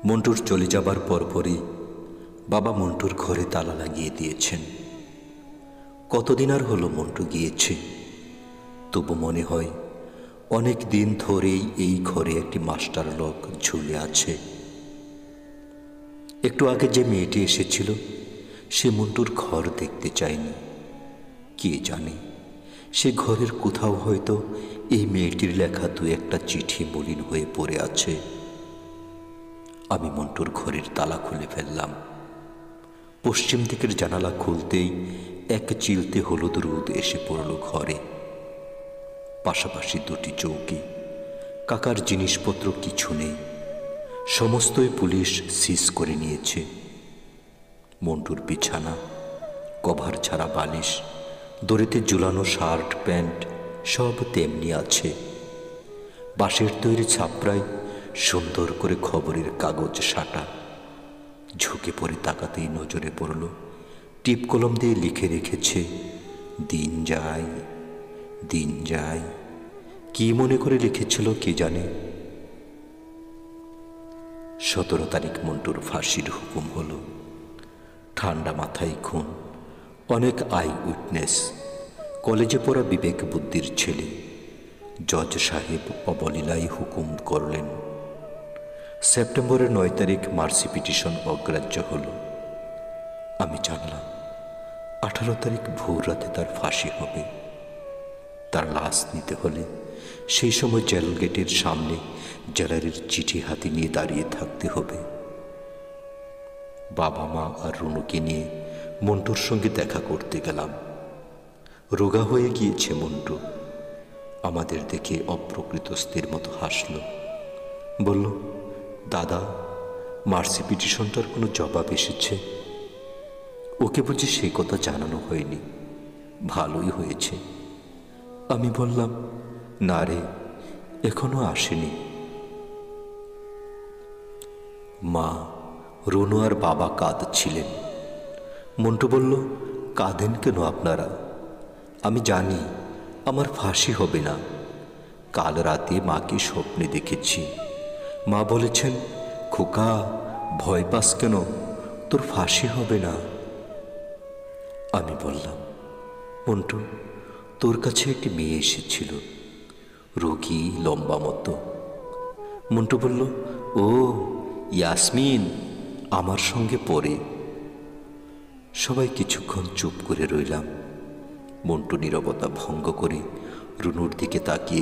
মন্টুর চলে যাবার পরপরই বাবা মন্টুর ঘরে তালা লাগিয়ে দিয়েছেন। কতদিন আর হলো মন্টু গিয়েছে, তবু মনে হয় অনেক দিন ধরেই এই ঘরে একটি মাস্টার লোক ঝুলে আছে। একটু আগে যে মেয়েটি এসেছিল সে মন্টুর ঘর দেখতে চায়নি। কে জানে সে ঘরের কোথাও হয়তো এই মেয়েটির লেখা দু একটা চিঠি মলিন হয়ে পড়ে আছে। আমি মন্টুর ঘরের তালা খুলে ফেললাম। পশ্চিম দিকের জানালা খুলতেই এক চিলতে হলুদ রোদ এসে পড়ল ঘরে। পাশাপাশি দুটি চৌকি, কাকার জিনিসপত্র কিছু নেই, সমস্তই পুলিশ সিজ করে নিয়েছে। মন্টুর বিছানা, কভার ছাড়া বালিশ, দড়িতে ঝুলানো শার্ট প্যান্ট সব তেমনি আছে। বাঁশের তৈরি ছাপড়ায় সুন্দর করে খবরের কাগজ সাটা। ঝুঁকে পড়ে তাকাতেই নজরে পড়ল টিপ কলম দিয়ে লিখে রেখেছে, দিন যায় দিন যায়। কি মনে করে লিখেছিল কে জানে। 17 তারিখ মন্টুর ফাঁসির হুকুম হলো। ঠান্ডা মাথায় খুন, অনেক আই উইটনেস, কলেজে পড়া বিবেক বুদ্ধির ছেলে। জজ সাহেব অবলীলায় হুকুম করলেন। সেপ্টেম্বরের 9 তারিখ মার্সি পিটিশন অগ্রাহ্য হল। আমি জানলাম 18 তারিখ ভোর রাতে তার ফাঁসি হবে। তার লাশ নিতে হলে সেই সময় জেল গেটের সামনে জেলারের চিঠি হাতে নিয়ে দাঁড়িয়ে থাকতে হবে। বাবা মা আর রুনুকে নিয়ে মন্টুর সঙ্গে দেখা করতে গেলাম। রোগা হয়ে গিয়েছে মন্টু। আমাদের দেখে অপ্রকৃতস্থের মতো হাসল, বলল, দাদা, মার্সি পিটিশনটার কোনো জবাব এসেছে? ওকে বুঝি সেই কথা জানানো হয়নি। ভালোই হয়েছে। আমি বললাম, না রে, এখনো আসেনি। মা, রুনু আর বাবা কাঁদছিলেন। মন্টু বলল, কাঁদেন কেন আপনারা? আমি জানি আমার ফাঁসি হবে না। কাল রাতে মাকে স্বপ্নে দেখেছি। মা বলেছেন, খোকা, ভয় পাস কেন, তোর ফাঁসি হবে না। আমি বললাম, মন্টু, তোর কাছে একটি মেয়ে এসেছিল, রোগী, লম্বা মতো। মন্টু বলল, ও ইয়াসমিন, আমার সঙ্গে পড়ে। সবাই কিছুক্ষণ চুপ করে রইলাম। মন্টু নীরবতা ভঙ্গ করে রুনুর দিকে তাকিয়ে